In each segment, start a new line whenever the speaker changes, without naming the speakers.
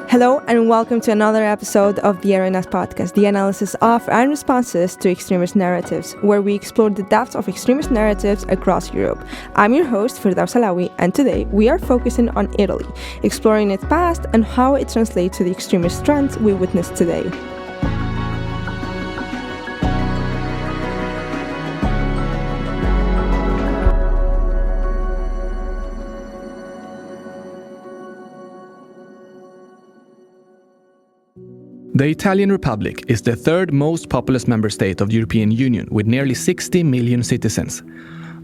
Hello and welcome to another episode of the Arenas podcast, the analysis of and responses to extremist narratives, where we explore the depths of extremist narratives across Europe. I'm your host, Firdaus Alawi, and today we are focusing on Italy, exploring its past and how it translates to the extremist trends we witness today.
The Italian Republic is the third most populous member state of the European Union, with nearly 60 million citizens.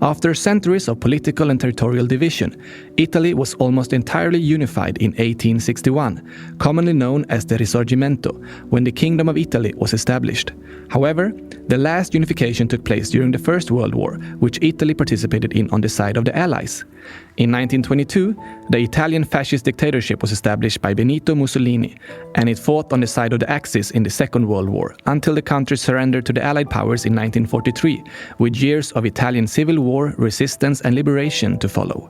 After centuries of political and territorial division, Italy was almost entirely unified in 1861, commonly known as the Risorgimento, when the Kingdom of Italy was established. However, the last unification took place during the First World War, which Italy participated in on the side of the Allies. In 1922, the Italian fascist dictatorship was established by Benito Mussolini, and it fought on the side of the Axis in the Second World War, until the country surrendered to the Allied powers in 1943, with years of Italian civil war, resistance and liberation to follow.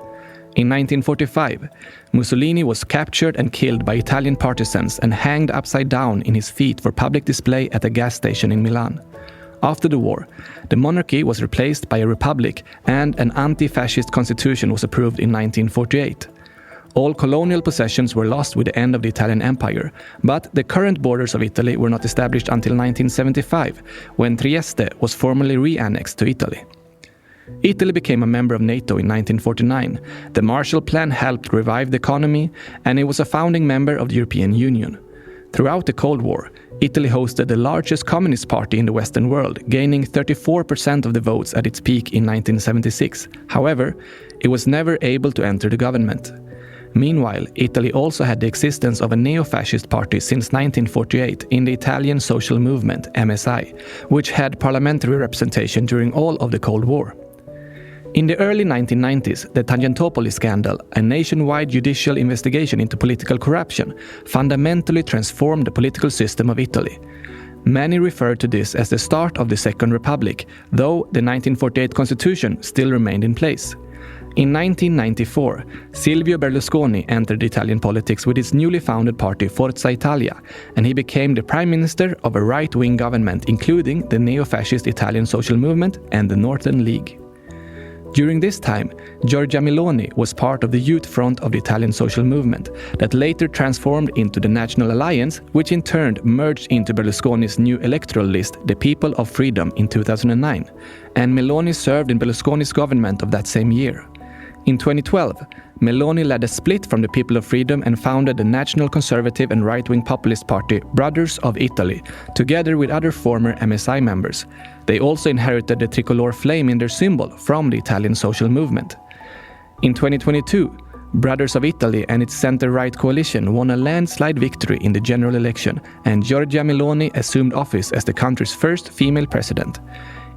In 1945, Mussolini was captured and killed by Italian partisans and hanged upside down in his feet for public display at a gas station in Milan. After the war, the monarchy was replaced by a republic and an anti-fascist constitution was approved in 1948. All colonial possessions were lost with the end of the Italian Empire, but the current borders of Italy were not established until 1975, when Trieste was formally re-annexed to Italy. Italy became a member of NATO in 1949. The Marshall Plan helped revive the economy, and it was a founding member of the European Union. Throughout the Cold War, Italy hosted the largest communist party in the Western world, gaining 34% of the votes at its peak in 1976. However, it was never able to enter the government. Meanwhile, Italy also had the existence of a neo-fascist party since 1948 in the Italian social movement, MSI, which had parliamentary representation during all of the Cold War. In the early 1990s, the Tangentopoli scandal, a nationwide judicial investigation into political corruption, fundamentally transformed the political system of Italy. Many refer to this as the start of the Second Republic, though the 1948 constitution still remained in place. In 1994, Silvio Berlusconi entered Italian politics with his newly founded party Forza Italia, and he became the prime minister of a right-wing government including the neo-fascist Italian social movement and the Northern League. During this time, Giorgia Meloni was part of the youth front of the Italian social movement that later transformed into the National Alliance, which in turn merged into Berlusconi's new electoral list, the People of Freedom, in 2009, and Meloni served in Berlusconi's government of that same year. In 2012, Meloni led a split from the People of Freedom and founded the national conservative and right-wing populist party Brothers of Italy, together with other former MSI members. They also inherited the tricolor flame in their symbol from the Italian social movement. In 2022, Brothers of Italy and its center-right coalition won a landslide victory in the general election, and Giorgia Meloni assumed office as the country's first female president.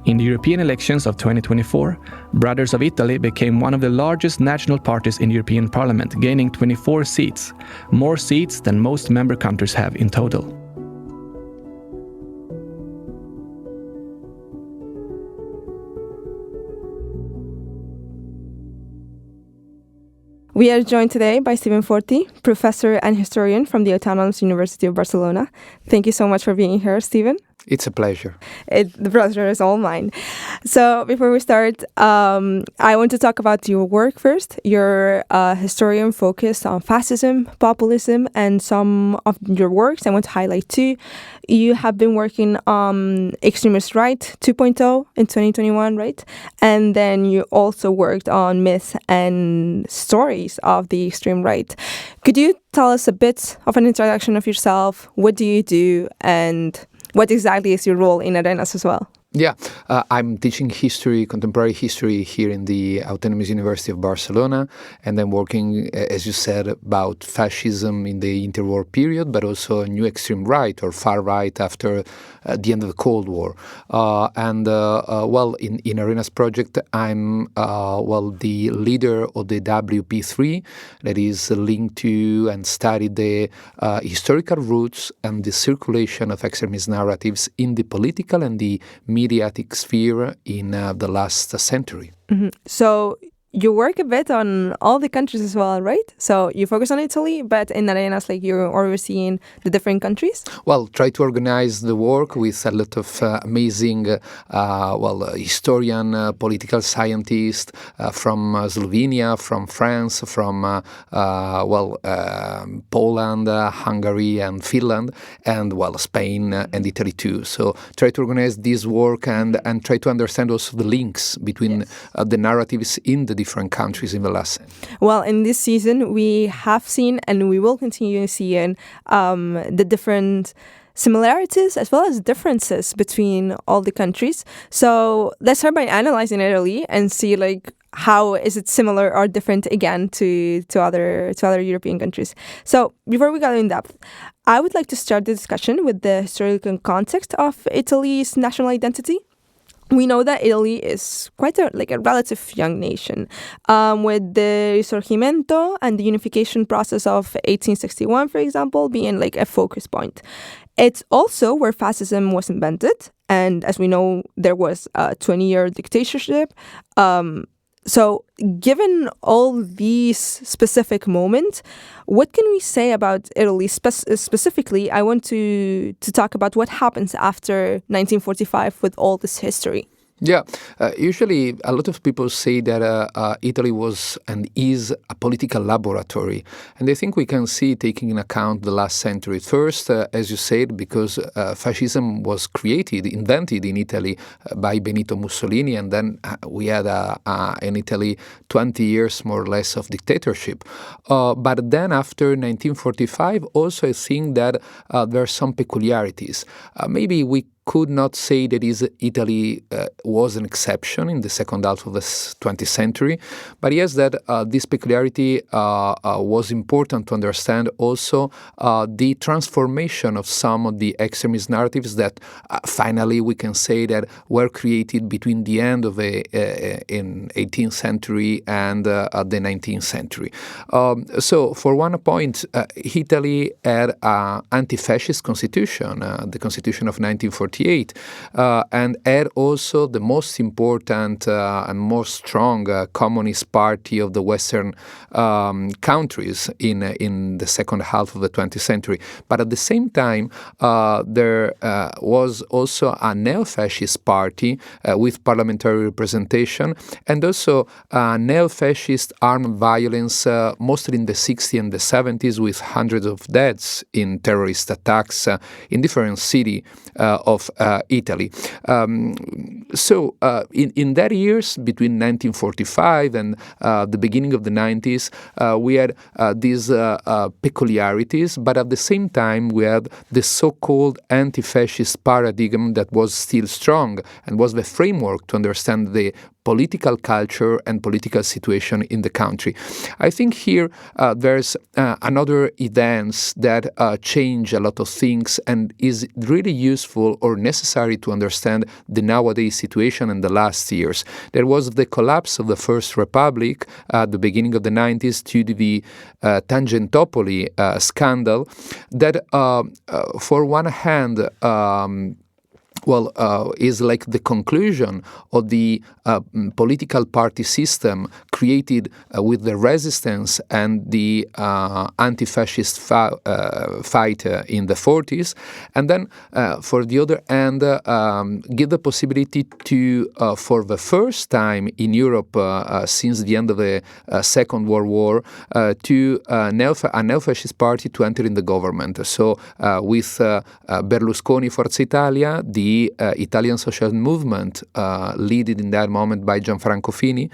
In the European elections of 2024, Brothers of Italy became one of the largest national parties in the European Parliament, gaining 24 seats, more seats than most member countries have in total.
We are joined today by Stephen Forti, professor and historian from the Autonomous University of Barcelona. Thank you so much for being here, Stephen.
It's a pleasure.
The pleasure is all mine. So before we start, I want to talk about your work first. You're a historian focused on fascism, populism, and some of your works I want to highlight too. You have been working on Extremist Right 2.0 in 2021, right? And then you also worked on myths and stories of the extreme right. Could you tell us a bit of an introduction of yourself? What do you do? And what exactly is your role in Arenas as well?
Yeah, I'm teaching history, contemporary history here in the Autonomous University of Barcelona, and I'm working, as you said, about fascism in the interwar period, but also new extreme right or far right after the end of the Cold War. In Arena's project, I'm the leader of the WP3 that is linked to and studied the historical roots and the circulation of extremist narratives in the political and the mediatic sphere in the last century.
Mm-hmm. So you work a bit on all the countries as well, right? So you focus on Italy, but in Arenas, like you're overseeing the different countries.
Well, try to organize the work with a lot of amazing, historian, political scientists from Slovenia, from France, from Poland, Hungary, and Finland, and Spain and Italy too. So try to organize this work and try to understand also the links between the narratives in the different countries in the last century.
Well, in this season, we have seen and we will continue seeing the different similarities as well as differences between all the countries. So let's start by analyzing Italy and see like how is it similar or different again to other European countries. So before we go in depth, I would like to start the discussion with the historical context of Italy's national identity. We know that Italy is quite a relative young nation, with the Risorgimento and the unification process of 1861, for example, being like a focus point. It's also where fascism was invented, and as we know, there was a 20-year dictatorship. So given all these specific moments, what can we say about Italy specifically? I want to talk about what happens after 1945 with all this history.
Yeah, usually a lot of people say that Italy was and is a political laboratory. And I think we can see, taking into account the last century. First, as you said, because fascism was invented in Italy by Benito Mussolini, and then we had in Italy 20 years more or less of dictatorship. But then after 1945, also I think that there are some peculiarities. Maybe we could not say that Italy was an exception in the second half of the 20th century, but yes, that this peculiarity was important to understand also the transformation of some of the extremist narratives that finally we can say that were created between the end of the 18th century and the 19th century. So for one point, Italy had an anti-fascist constitution, the constitution of 1948, and had also the most important and most strong communist party of the Western countries in the second half of the 20th century. But at the same time, there was also a neo-fascist party with parliamentary representation, and also neo-fascist armed violence, mostly in the 60s and the 70s, with hundreds of deaths in terrorist attacks in different cities of Italy. So in that years, between 1945 and the beginning of the 90s, we had these peculiarities, but at the same time we had the so-called anti-fascist paradigm that was still strong and was the framework to understand the political culture and political situation in the country. I think here there's another events that change a lot of things and is really useful or necessary to understand the nowadays situation in the last years. There was the collapse of the First Republic at the beginning of the 90s due to the Tangentopoli scandal that for one hand is like the conclusion of the political party system created with the resistance and the anti-fascist fight in the 40s, and then for the other hand give the possibility to, for the first time in Europe since the end of the Second World War, to a neo-fascist party to enter in the government. So with Berlusconi, Forza Italia, the Italian social movement, led in that moment by Gianfranco Fini,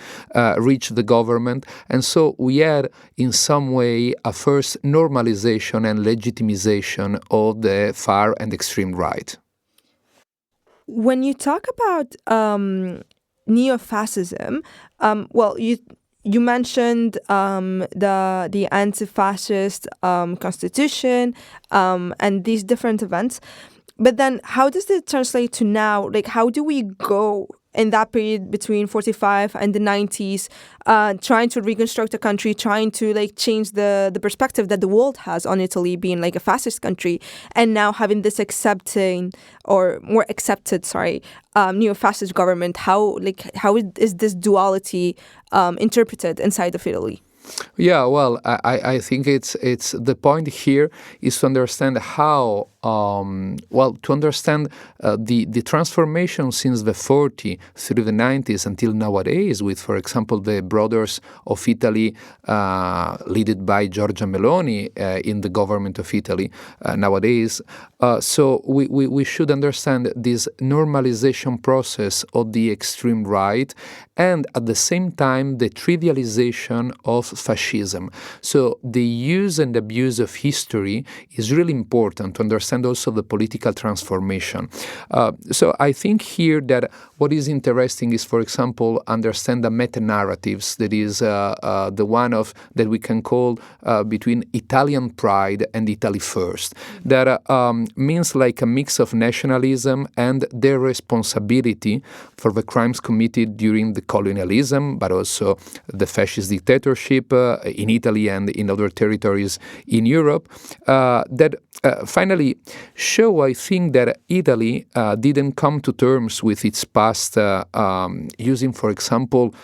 reached the government. And so we had, in some way, a first normalization and legitimization of the far and extreme right.
When you talk about neo-fascism, you mentioned the anti-fascist constitution and these different events. But then how does it translate to now? Like, how do we go in that period between 45 and the 90s, trying to reconstruct the country, trying to like change the perspective that the world has on Italy being like a fascist country, and now having this accepting or more accepted, neo-fascist government. How is this duality interpreted inside of Italy?
Yeah, well, I think it's the point here is to understand how to understand the transformation since the 40s through the 90s until nowadays, with, for example, the Brothers of Italy, led by Giorgia Meloni in the government of Italy nowadays. So we should understand this normalization process of the extreme right, and at the same time the trivialization of fascism. So the use and abuse of history is really important to understand also the political transformation. So I think here that what is interesting is, for example, understand the meta-narratives, that is the one of that we can call between Italian pride and Italy first. That means like a mix of nationalism and their responsibility for the crimes committed during the colonialism, but also the fascist dictatorship in Italy and in other territories in Europe, that finally show, I think, that Italy didn't come to terms with its past using, for example,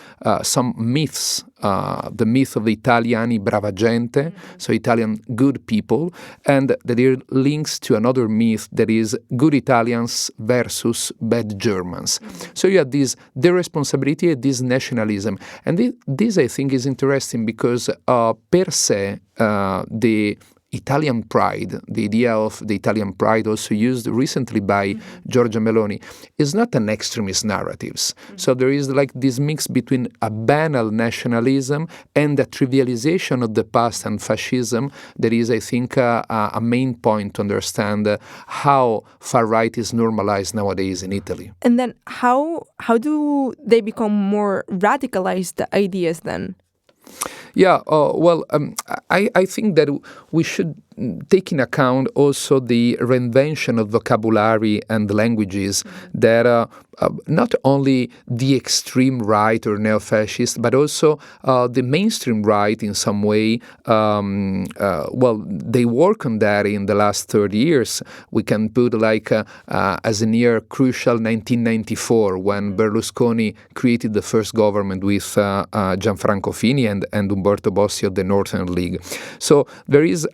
some myths. The myth of the Italiani brava gente, so Italian good people, and that it links to another myth that is good Italians versus bad Germans. So you have the responsibility and this nationalism. And this, I think, is interesting because per se, the Italian pride, the idea of the Italian pride also used recently by Giorgia Meloni, is not an extremist narratives. So there is like this mix between a banal nationalism and a trivialization of the past and fascism that is, I think, a main point to understand how far right is normalized nowadays in Italy.
And then how do they become more radicalized, the ideas then?
Yeah, I think that we should take in account also the reinvention of vocabulary and languages that not only the extreme right or neo-fascist, but also the mainstream right in some way. They work on that in the last 30 years. We can put like as a near crucial 1994 when Berlusconi created the first government with Gianfranco Fini and Umberto Bossi of the Northern League. So there is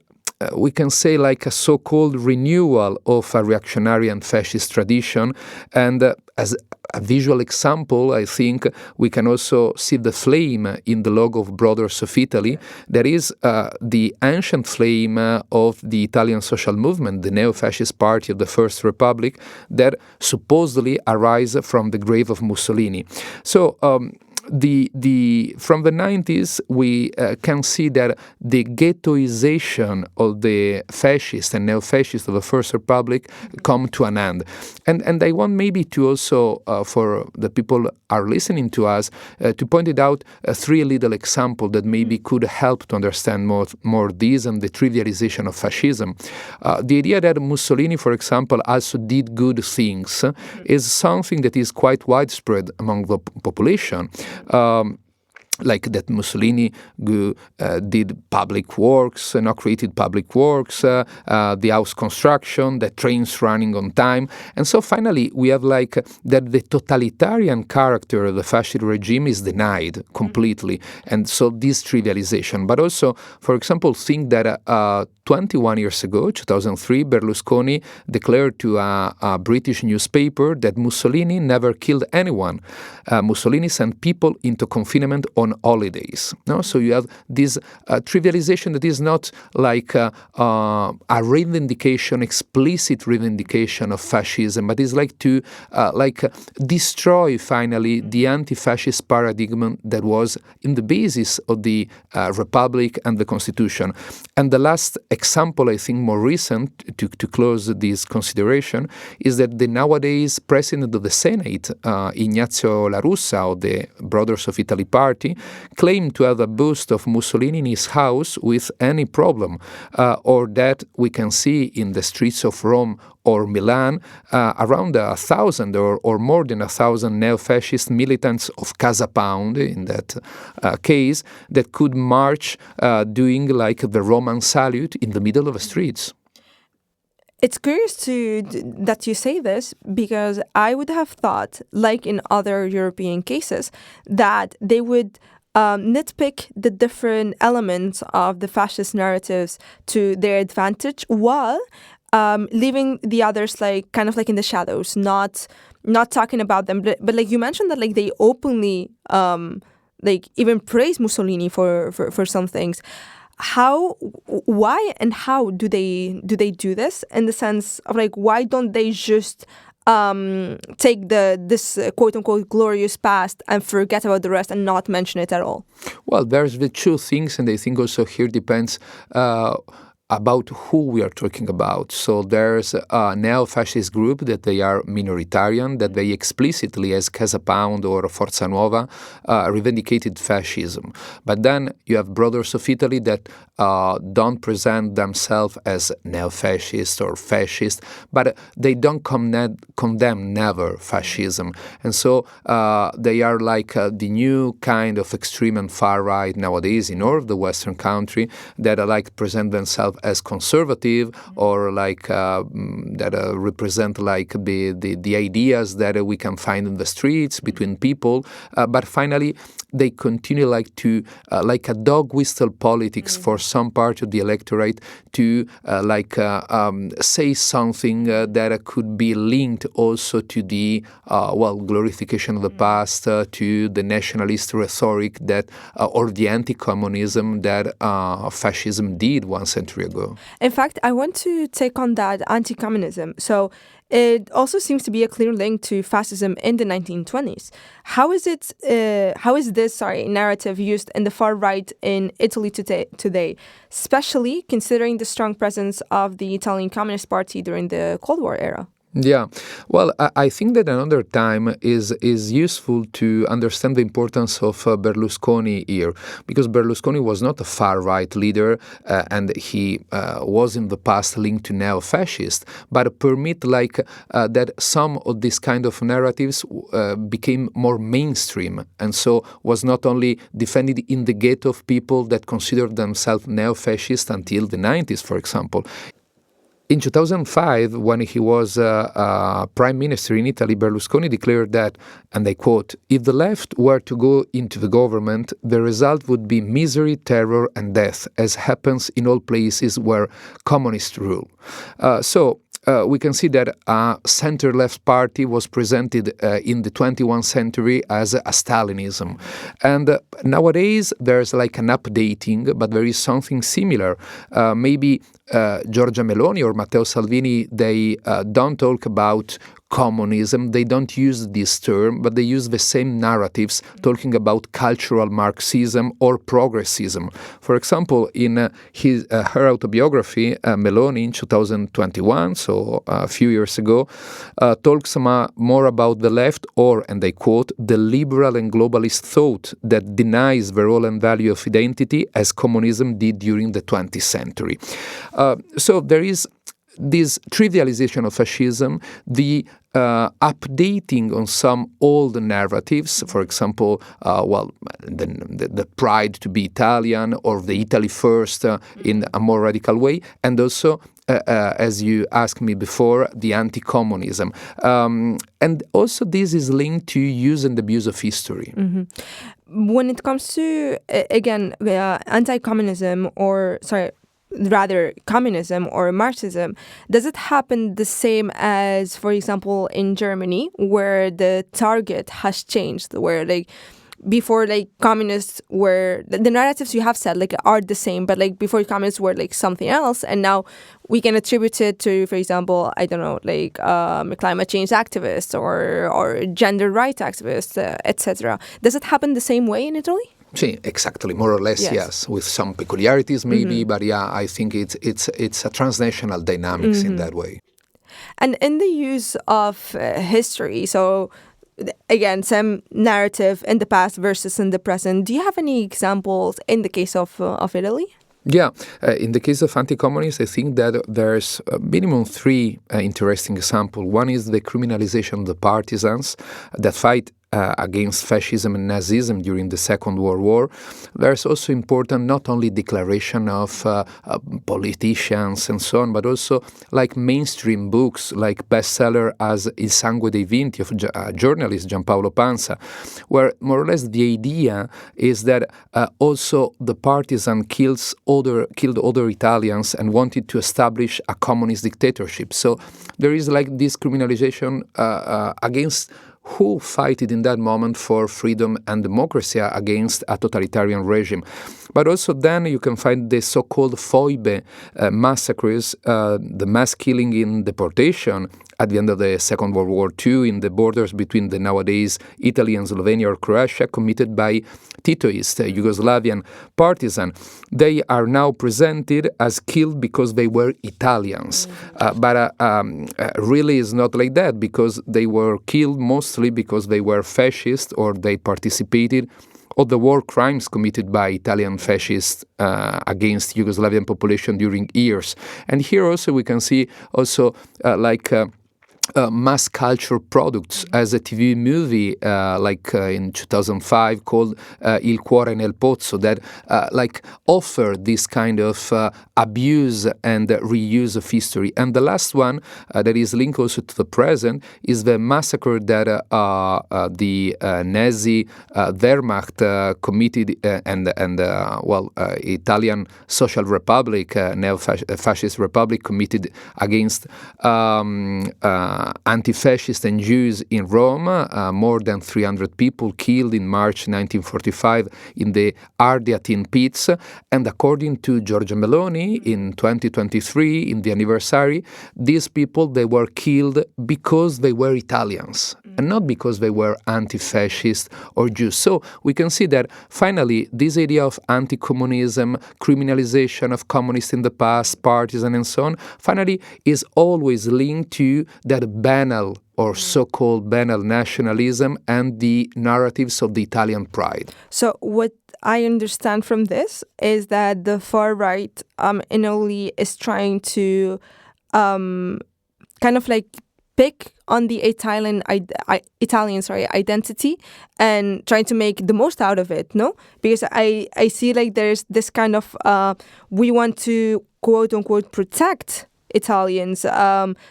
we can say like a so-called renewal of a reactionary and fascist tradition. And as a visual example, I think we can also see the flame in the logo of Brothers of Italy. That is the ancient flame of the Italian social movement, the neo-fascist party of the First Republic, that supposedly arise from the grave of Mussolini. So from the 90s, we can see that the ghettoization of the fascists and neo-fascists of the First Republic come to an end. And I want maybe to also, for the people are listening to us, to point it out three little examples that maybe could help to understand more this and the trivialization of fascism. The idea that Mussolini, for example, also did good things is something that is quite widespread among the population. Like that Mussolini did public works, created public works, the house construction, the trains running on time. And so finally we have like that the totalitarian character of the fascist regime is denied completely. And so this trivialization. But also, for example, think that 21 years ago, 2003, Berlusconi declared to a British newspaper that Mussolini never killed anyone. Mussolini sent people into confinement on holidays. No? So you have this trivialization that is not like a reivindication, explicit reivindication of fascism, but is like to destroy finally the anti-fascist paradigm that was in the basis of the Republic and the Constitution. And the last example, I think more recent, to close this consideration, is that the nowadays president of the Senate, Ignazio La Russa, of the Brothers of Italy party, claimed to have a bust of Mussolini in his house with any problem, or that we can see in the streets of Rome or Milan, around 1,000 or more than 1,000 neo-fascist militants of Casa Pound, in that case, that could march doing like the Roman salute in the middle of the streets.
It's curious that you say this, because I would have thought, like in other European cases, that they would nitpick the different elements of the fascist narratives to their advantage, while leaving the others like kind of like in the shadows, not talking about them. But like you mentioned that like they openly like even praise Mussolini for some things. Why and how do they do this, in the sense of like, why don't they just take this quote unquote glorious past and forget about the rest and not mention it at all?
Well, there's the two things, and I think also here depends about who we are talking about. So there's a neo-fascist group that they are minoritarian, that they explicitly, as Casa Pound or Forza Nuova, revendicated fascism. But then you have Brothers of Italy that don't present themselves as neo-fascist or fascist, but they don't condemn never fascism. And so they are like the new kind of extreme and far right nowadays in all of the Western country, that like present themselves as conservative, or like that represent like the ideas that we can find in the streets between people, but finally they continue like to like a dog whistle politics for some part of the electorate to say something that could be linked also to the glorification of the past, to the nationalist rhetoric that or the anti-communism that fascism did 1 century ago.
In fact, I want to take on that anti-communism. So it also seems to be a clear link to fascism in the 1920s. How is this narrative used in the far right in Italy today, especially considering the strong presence of the Italian Communist Party during the Cold War era?
Yeah, well, I think that another time is useful to understand the importance of Berlusconi here, because Berlusconi was not a far-right leader, and he was in the past linked to neo-fascist, but permit that some of these kind of narratives became more mainstream, and so was not only defended in the ghetto of people that considered themselves neo-fascist until the 90s, for example. In 2005, when he was prime minister in Italy, Berlusconi declared that, and I quote, "If the left were to go into the government, the result would be misery, terror, and death, as happens in all places where communists rule." We can see that a center-left party was presented in the 21st century as a Stalinism. And nowadays, there's like an updating, but there is something similar. Maybe Giorgia Meloni or Matteo Salvini, they don't talk about communism. They don't use this term, but they use the same narratives talking about cultural Marxism or progressism. For example, in her autobiography, Meloni in 2021, so a few years ago, talks more about the left or, and I quote, "the liberal and globalist thought that denies the role and value of identity as communism did during the 20th century." So there is this trivialization of fascism, the updating on some old narratives, for example, the pride to be Italian or the Italy first in a more radical way, and also, as you asked me before, the anti-communism. And also this is linked to use and abuse of history.
Mm-hmm. When it comes to, again, anti-communism rather communism or Marxism, does it happen the same as, for example, in Germany, where the target has changed, where before communists were, the narratives you have said are the same, but before communists were something else, and now we can attribute it to, for example, I don't know, climate change activists or gender rights activists, etc. Does it happen the same way in Italy?
Sí, exactly, more or less, yes, with some peculiarities maybe, but yeah, I think it's a transnational dynamics in that way.
And in the use of history, so again, some narrative in the past versus in the present. Do you have any examples in the case of Italy?
Yeah, in the case of anti-communists, I think that there's minimum three interesting examples. One is the criminalization of the partisans that fight against fascism and Nazism during the Second World War. There's also important not only declaration of politicians and so on, but also like mainstream books, like bestseller as Il Sangue dei Vinti of journalist Giampaolo Pansa, where more or less the idea is that also the partisan killed other Italians and wanted to establish a communist dictatorship. So there is like this criminalization against who fought in that moment for freedom and democracy against a totalitarian regime. But also then you can find the so-called Foibe massacres, the mass killing in deportation at the end of the Second World War II in the borders between the nowadays Italy and Slovenia or Croatia, committed by Titoist, Yugoslavian partisan. They are now presented as killed because they were Italians. But really it's not like that, because they were killed mostly because they were fascist or they participated or the war crimes committed by Italian fascists against Yugoslavian population during years. And here also we can see also mass culture products, as a TV movie in 2005 called Il Cuore nel Pozzo, that offer this kind of abuse and reuse of history. And the last one that is linked also to the present is the massacre that the Nazi Wehrmacht committed and Italian Social Republic, neo-fascist republic, committed against anti-fascists and Jews in Rome. More than 300 people killed in March 1945 in the Ardeatine pits. And according to Giorgia Meloni, in 2023, in the anniversary, these people, they were killed because they were Italians and not because they were anti-fascist or Jews. So we can see that finally this idea of anti-communism, criminalization of communists in the past, partisan and so on, finally is always linked to that banal or so-called banal nationalism and the narratives of the Italian pride.
So what I understand from this is that the far right in Italy is trying to kind of like pick on the Italian identity and trying to make the most out of it, no? Because I see like there's this kind of, we want to quote unquote protect Italians,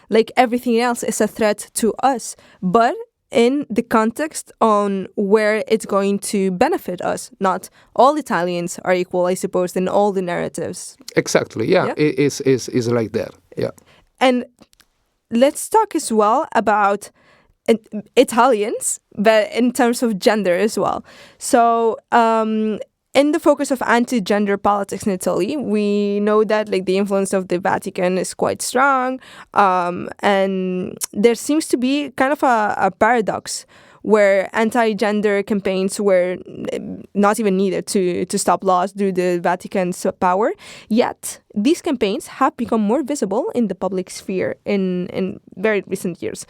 like everything else is a threat to us, but in the context on where it's going to benefit us. Not all Italians are equal, I suppose, in all the narratives.
Exactly, yeah. It is like that, yeah.
And let's talk as well about Italians, but in terms of gender as well. So, in the focus of anti-gender politics in Italy, we know that like the influence of the Vatican is quite strong, and there seems to be kind of a paradox where anti-gender campaigns were not even needed to stop laws due to the Vatican's power. Yet, these campaigns have become more visible in the public sphere in very recent years.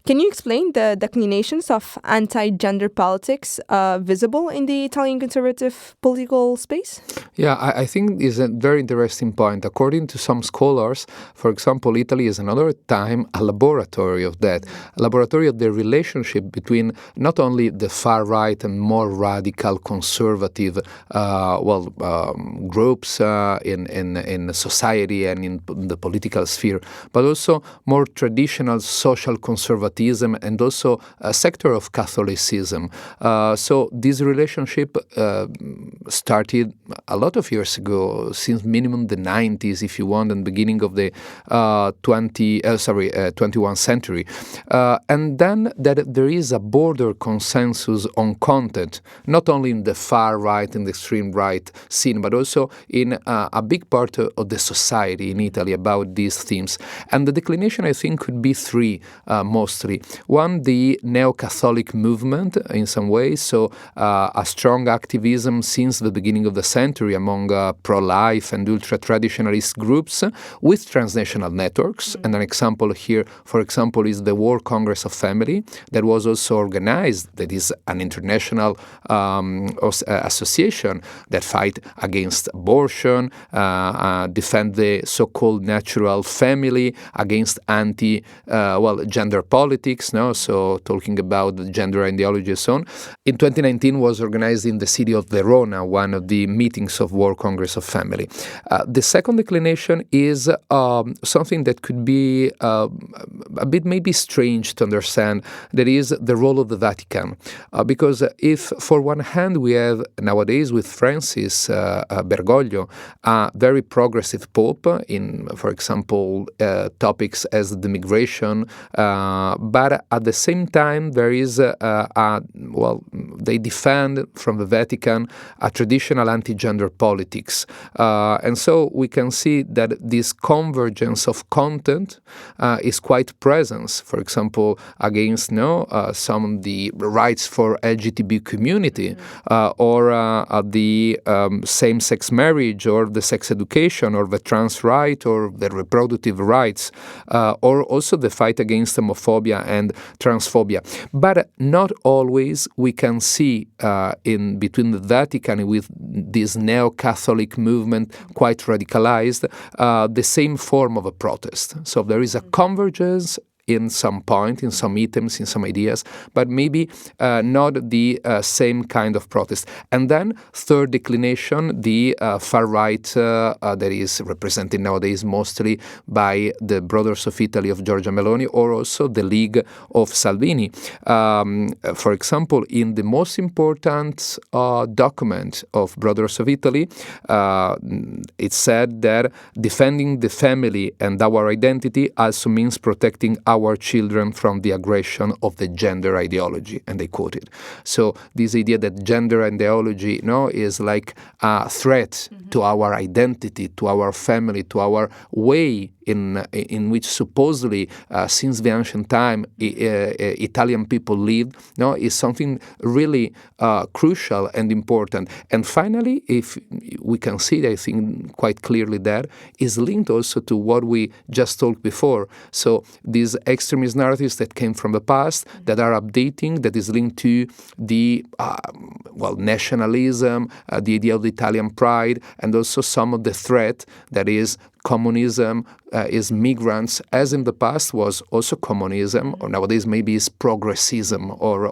Can you explain the declinations of anti-gender politics visible in the Italian conservative political space?
Yeah, I think it's a very interesting point. According to some scholars, for example, Italy is another time a laboratory of that, a laboratory of the relationship between not only the far right and more radical conservative groups in society and in the political sphere, but also more traditional social conservatism and also a sector of Catholicism. So this relationship started a lot of years ago, since minimum the 90s, if you want, and beginning of the 21st century. And then that there is a broader consensus on content, not only in the far right and the extreme right scene, but also in a big part of the society in Italy about these themes. And the declination, I think, could be three most mostly. One, the neo-Catholic movement in some ways, so a strong activism since the beginning of the century among pro-life and ultra-traditionalist groups with transnational networks. And an example here, for example, is the World Congress of Family that was also organized, that is an international association that fight against abortion, defend the so-called natural family, against gender politics, no? So talking about the gender ideology and so on. In 2019 was organized in the city of Verona, one of the meetings of World Congress of Family. The second declination is something that could be a bit maybe strange to understand, that is the role of the Vatican. Because if for one hand we have nowadays with Francis Bergoglio a very progressive pope in, for example, topics as the migration, but at the same time there is they defend from the Vatican a traditional anti-gender politics, and so we can see that this convergence of content is quite present. For example, against some of the rights for LGBT community, or the same-sex marriage, or the sex education, or the trans right, or the reproductive rights, or also the fight against homophobia and transphobia. But not always we can see in between the Vatican with this neo-Catholic movement quite radicalized the same form of a protest. So there is a convergence in some point, in some items, in some ideas, but maybe not the same kind of protest. And then third declination, the far right that is represented nowadays mostly by the Brothers of Italy of Giorgia Meloni, or also the League of Salvini. For example, in the most important document of Brothers of Italy, it said that defending the family and our identity also means protecting our children from the aggression of the gender ideology, and they quoted. So this idea that gender ideology is like a threat to our identity, to our family, to our way in which supposedly since the ancient time Italian people lived, is something really crucial and important. And finally, if we can see, I think quite clearly, that is linked also to what we just talked before. So these extremist narratives that came from the past, that are updating, that is linked to the nationalism, the idea of the Italian pride, and also some of the threat that is communism, is migrants, as in the past was also communism, or nowadays maybe is progressism, or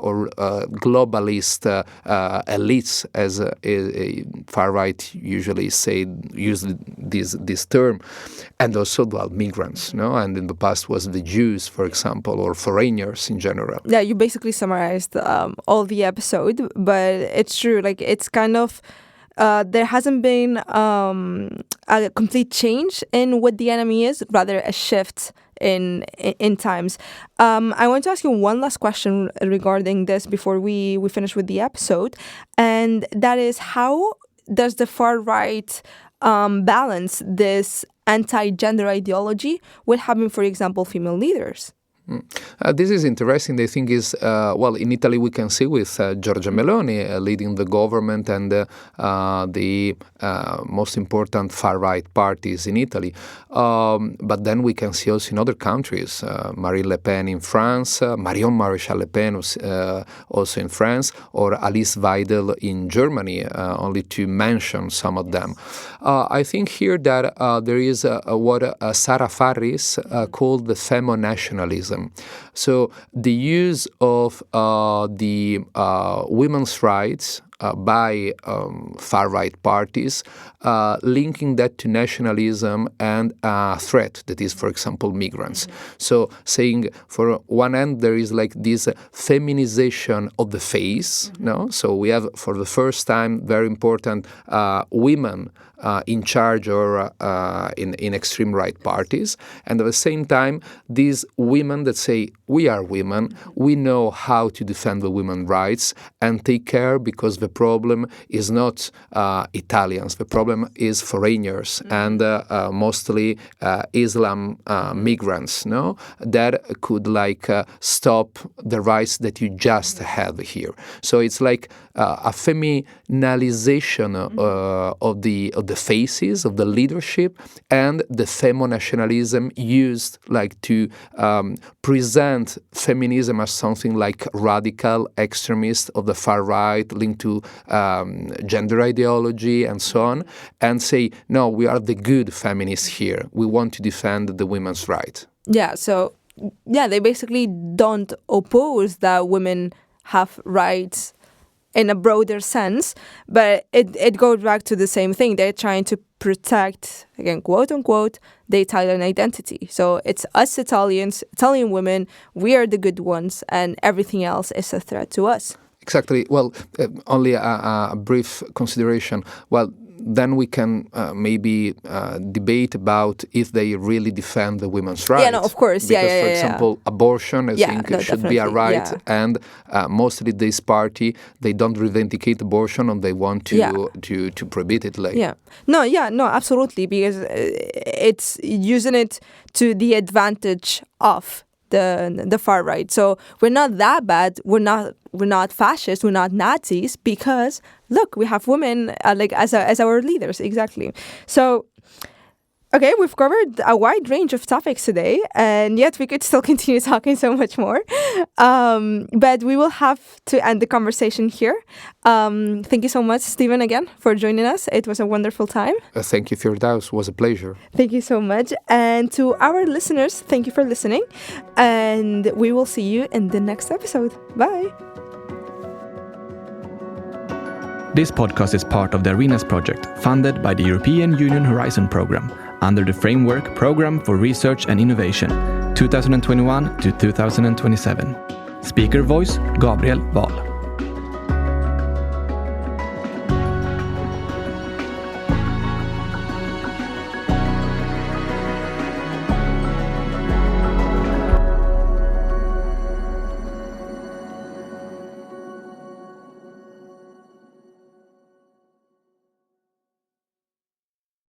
globalist elites, as far right usually use this term, and also migrants, and in the past was the Jews, for example, or foreigners in general.
Yeah, you basically summarized all the episode, but it's true. Like, it's kind of there hasn't been a complete change in what the enemy is, rather a shift in times. I want to ask you one last question regarding this before we finish with the episode, and that is, how does the far right balance this anti-gender ideology with having, for example, female leaders?
This is interesting. I think is in Italy we can see with Giorgia Meloni leading the government and the most important far-right parties in Italy. But then we can see also in other countries, Marine Le Pen in France, Marion Maréchal Le Pen also in France, or Alice Weidel in Germany, only to mention some of them. I think here that there is what Sarah Farris called the femo-nationalism. So the use of the women's rights by far-right parties, linking that to nationalism and a threat that is, for example, migrants. So saying, for one end, there is like this feminization of the face, So we have, for the first time, very important women in charge or in extreme right parties. And at the same time, these women that say, we are women, we know how to defend the women's rights and take care, because the problem is not Italians, the problem is foreigners and mostly Islam migrants, no? That could stop the rights that you just have here. So it's like a feminalization of the faces of the leadership, and the femo-nationalism used to present feminism as something like radical, extremist of the far right, linked to gender ideology and so on, and say, no, we are the good feminists here. We want to defend the women's right.
Yeah, so, they basically don't oppose that women have rights in a broader sense, but it goes back to the same thing. They're trying to protect, again, quote unquote, the Italian identity. So it's us Italians, Italian women, we are the good ones, and everything else is a threat to us.
Exactly. Well, only a brief consideration. Well, then we can maybe debate about if they really defend the women's rights.
Yeah, no, of course.
Because, for example, abortion, I think, should be a right.
Yeah.
And mostly this party, they don't revendicate abortion, and they want to prohibit it.
No, absolutely. Because it's using it to the advantage of the far right. So we're not that bad. We're not fascists. We're not Nazis, because look, we have women as our leaders. Exactly. So, okay, we've covered a wide range of topics today, and yet we could still continue talking so much more. But we will have to end the conversation here. Thank you so much, Stephen, again, for joining us. It was a wonderful time.
Thank you, Firdaus. It was a pleasure.
Thank you so much. And to our listeners, thank you for listening. And we will see you in the next episode. Bye.
This podcast is part of the Arenas project, funded by the European Union Horizon Programme, under the Framework Programme for Research and Innovation, 2021 to 2027. Speaker voice, Gabriel Wahl.